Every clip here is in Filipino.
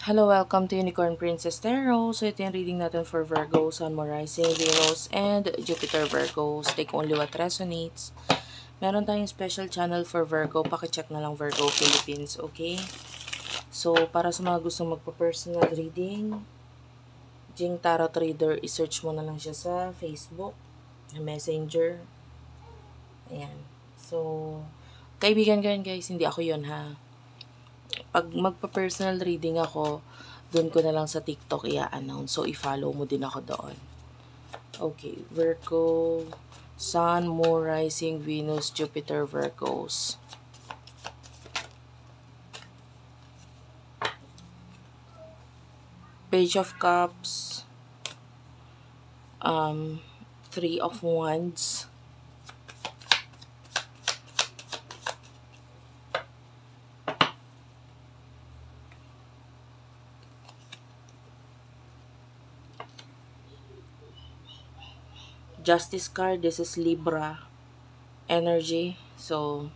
Hello, welcome to Unicorn Princess Tarot. So, ito yung reading natin for Virgo, Sun, Moon, Rising, Venus, and Jupiter Virgos. Take only what resonates. Meron tayong special channel for Virgo. Pakicheck na lang Virgo Philippines, okay? So, para sa mga gustong magpa-personal reading, Jing Tarot Reader, isearch mo na lang siya sa Facebook, Messenger. Ayan. So, kaibigan ko yan guys, hindi ako yon ha. Pag magpa-personal reading ako, doon ko na lang sa TikTok i-announce. So, i-follow mo din ako doon. Okay, Virgo, Sun, Moon, Rising, Venus, Jupiter, Virgos. Page of Cups, Three of Wands, Justice card. This is Libra energy. So,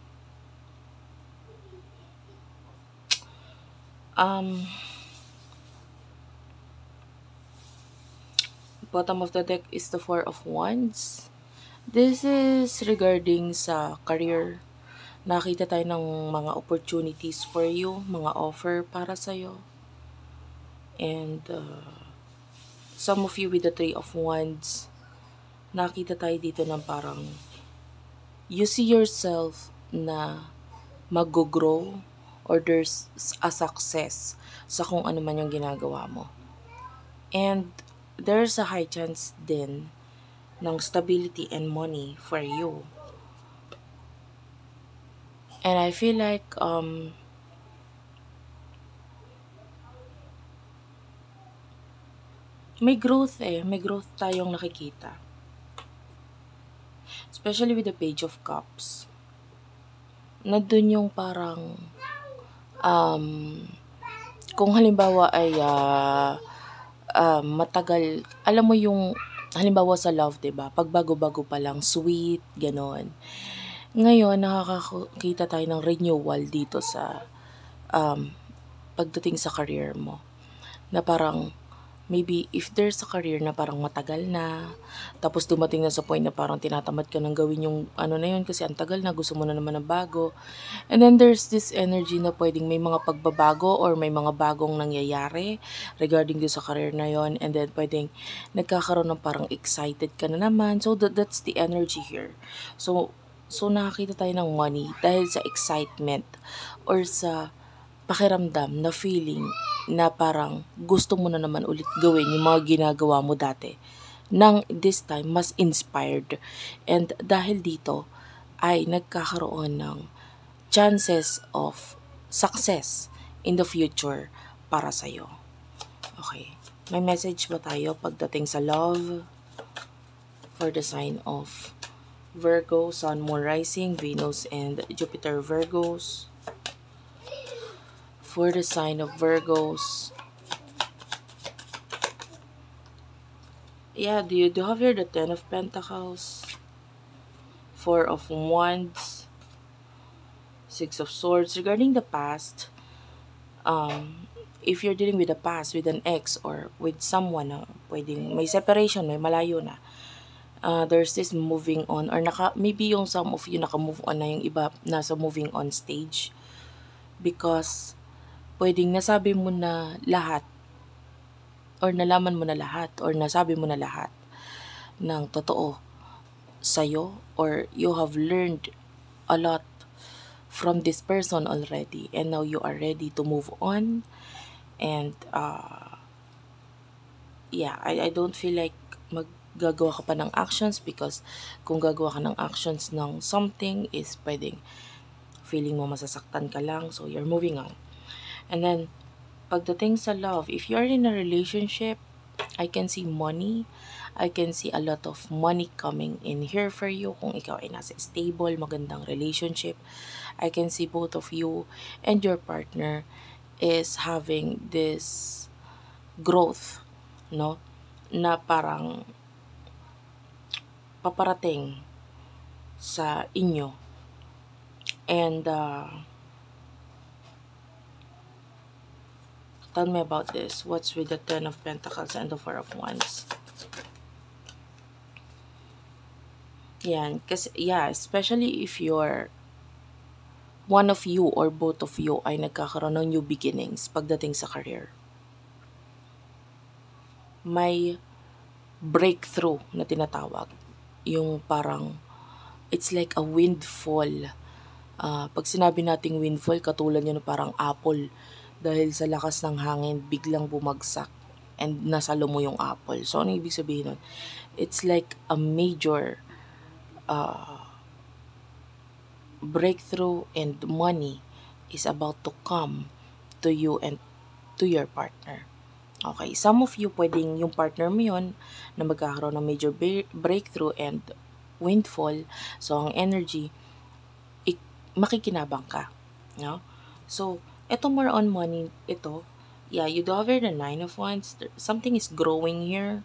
bottom of the deck is the Four of Wands. This is regarding sa career. Nakita tayo ng mga opportunities for you, mga offer para sa'yo. And some of you with the Three of Wands, nakita tayo dito ng parang you see yourself na mag-grow or there's a success sa kung ano man yung ginagawa mo. And there's a high chance din ng stability and money for you. And I feel like may growth may growth tayong nakikita. Especially with the Page of Cups. Nandun yung parang kung halimbawa ay matagal, alam mo yung halimbawa sa love, 'di ba? Pag bago-bago pa lang, sweet, ganon. Ngayon, nakakakita tayo ng renewal dito sa pagdating sa career mo. Na parang, maybe if there's a career na parang matagal na, tapos dumating na sa point na parang tinatamad ka nang gawin yung ano na yun kasi ang tagal na, gusto mo na naman ng bago. And then there's this energy na pwedeng may mga pagbabago or may mga bagong nangyayari regarding do sa career na yon. And then pwedeng nagkakaroon ng parang excited ka na naman. So that's the energy here. So nakakita tayo ng money dahil sa excitement or sa pakiramdam na feeling na parang gusto mo na naman ulit gawin yung mga ginagawa mo dati nang this time mas inspired. And dahil dito ay nagkakaroon ng chances of success in the future para sa'yo. Okay. May message ba tayo pagdating sa love for the sign of Virgo, Sun, Moon, Rising, Venus, and Jupiter Virgos? For the sign of Virgos. Yeah, do you have here the Ten of Pentacles, Four of Wands, Six of Swords. Regarding the past, if you're dealing with the past, with an ex or with someone na pwedeng may separation, may malayo na, there's this moving on or maybe yung some of you naka-move on na, yung iba nasa moving on stage because pwedeng nasabi mo na lahat or nalaman mo na lahat or nasabi mo na lahat ng totoo sa'yo or you have learned a lot from this person already and now you are ready to move on. And yeah, I don't feel like maggagawa ka pa ng actions because kung gagawa ka ng actions ng something is pwedeng feeling mo masasaktan ka lang, so you're moving on. And then pagdating sa love, if you're in a relationship, I can see money. I can see a lot of money coming in here for you kung ikaw ay nasa stable, magandang relationship. I can see both of you and your partner is having this growth, no? Na parang paparating sa inyo. And Tell me about this. What's with the Ten of Pentacles and the Four of Wands? Yan. Kasi, yeah, especially if you're one of you or both of you ay nagkakaroon ng new beginnings pagdating sa career. May breakthrough na tinatawag. Yung parang, it's like a windfall. Pag sinabi nating windfall, katulad yun parang apple. Dahil sa lakas ng hangin, biglang bumagsak and nasalo mo yung apple. So, ano ibig sabihin nun? It's like a major breakthrough and money is about to come to you and to your partner. Okay, some of you pwedeng yung partner mo yun na magkakaroon ng major breakthrough and windfall. So, ang energy, makikinabang ka. No? So, ito more on money, ito, yeah, you do have the Nine of Wands. Something is growing here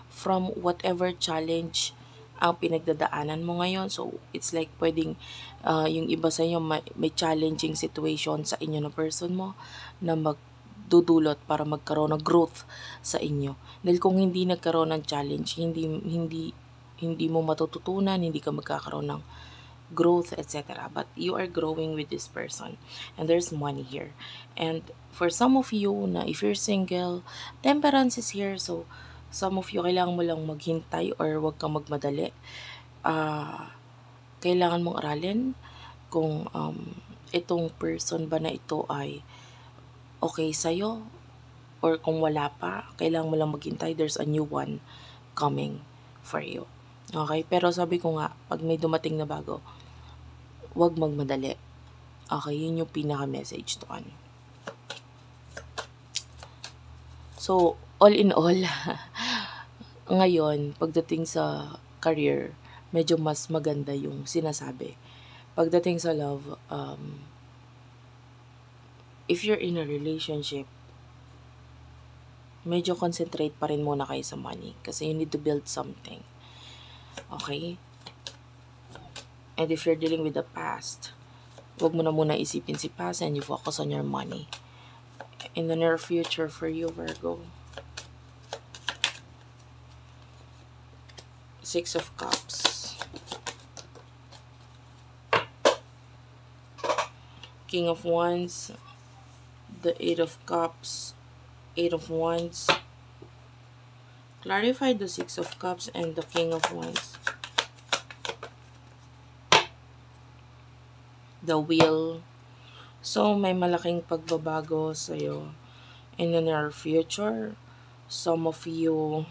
from whatever challenge ang pinagdadaanan mo ngayon. So, it's like pwedeng yung iba sa inyo may challenging situation sa inyo na person mo na magdudulot para magkaroon ng growth sa inyo. Dahil kung hindi nagkaroon ng challenge, hindi mo matututunan, hindi ka magkakaroon ng growth, etc. But you are growing with this person. And there's money here. And for some of you na if you're single, temperance is here. So, some of you, kailangan mo lang maghintay or wag kang magmadali. Kailangan mong aralin kung itong person ba na ito ay okay sa'yo or kung wala pa, kailangan mo lang maghintay. There's a new one coming for you. Okay? Pero sabi ko nga, pag may dumating na bago, wag magmadali. Okay? Yun yung pinaka-message doon. So, all in all, ngayon, pagdating sa career, medyo mas maganda yung sinasabi. Pagdating sa love, if you're in a relationship, medyo concentrate pa rin muna kayo sa money kasi you need to build something. Okay? And if you're dealing with the past, wag mo na muna isipin si past and you focus on your money. In the near future for you, Virgo. Six of Cups. King of Wands. The Eight of Cups. Eight of Wands. Clarify the Six of Cups and the King of Wands. The Wheel. So, may malaking pagbabago sa'yo in the near future. Some of you,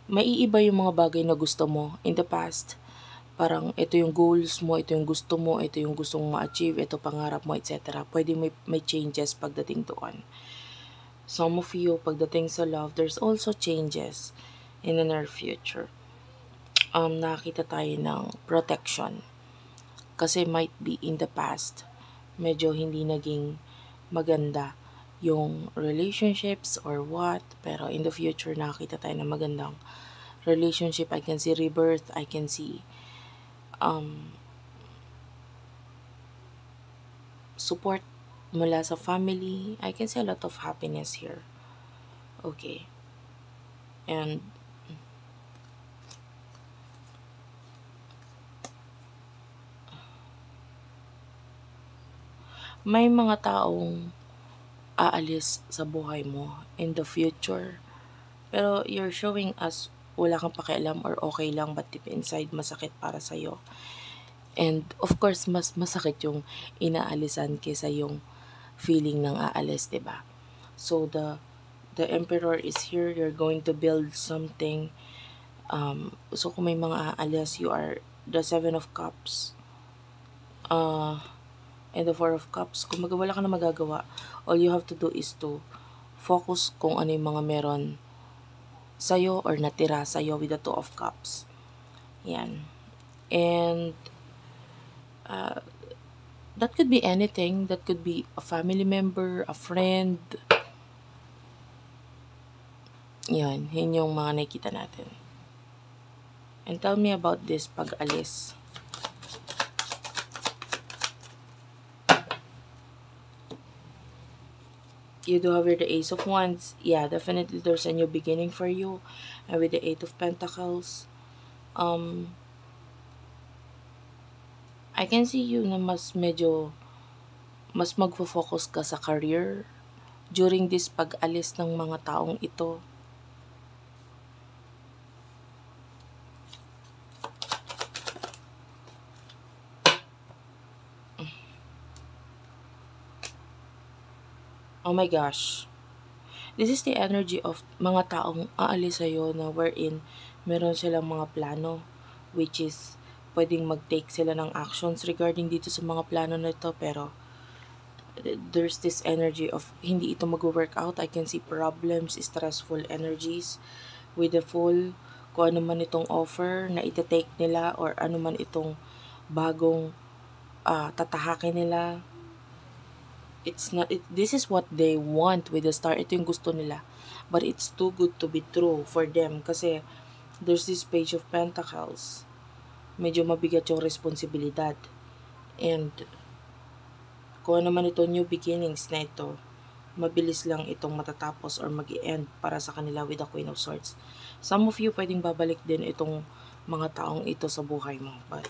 maiiba yung mga bagay na gusto mo in the past. Parang ito yung goals mo, ito yung gusto mo, ito yung gusto mong ma-achieve, ito pangarap mo, etc. Pwede may changes pagdating doon. Some of you, pagdating sa love, there's also changes in the near future. Nakita tayo ng protection. Kasi might be in the past, medyo hindi naging maganda yung relationships or what. Pero in the future, nakita tayo ng magandang relationship. I can see rebirth. I can see support mula sa family. I can see a lot of happiness here. Okay. And may mga taong aalis sa buhay mo in the future. Pero you're showing us wala kang pakialam or okay lang, but deep inside masakit para sa'yo. And of course, mas masakit yung inaalisan kaysa yung feeling ng aalis, diba? So the Emperor is here. You're going to build something. So kung may mga aalis, you are the Seven of Cups. And the Four of Cups. Kung wala ka na magagawa, all you have to do is to focus kung ano yung mga meron sa'yo or natira sa'yo with the Two of Cups. Yan. And that could be anything. That could be a family member, a friend. Yan. Yun yung mga nakikita natin. And tell me about this pag-alis. You do have here the Ace of Wands. Yeah, definitely there's a new beginning for you. And with the Eight of Pentacles, I can see you na mas magfo-focus ka sa career during this pag-alis ng mga taong ito. Oh my gosh. This is the energy of mga taong aalis sa'yo na wherein meron silang mga plano, which is pwedeng mag-take sila ng actions regarding dito sa mga plano na ito, pero there's this energy of hindi ito mag-work out. I can see problems, stressful energies with the Fool. Kung ano man itong offer na ita-take nila or ano man itong bagong tatahakin nila, it's not this is what they want with the Star. Ito yung gusto nila, but it's too good to be true for them kasi there's this Page of Pentacles. Medyo mabigat yung responsibilidad, and kung ano man ito new beginnings na ito, mabilis lang itong matatapos or mag-i-end para sa kanila with the Queen of Swords. Some of you pwedeng babalik din itong mga taong ito sa buhay mo, but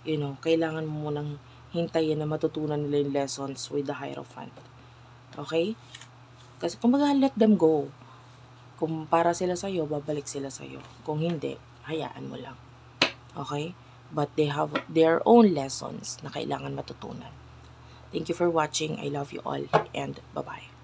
you know, kailangan mo munang hintayin na matutunan nila yung lessons with the Hierophant. Okay? Kasi kumbaga, let them go. Kung para sila sa'yo, babalik sila sa'yo. Kung hindi, hayaan mo lang. Okay? But they have their own lessons na kailangan matutunan. Thank you for watching. I love you all, and bye-bye.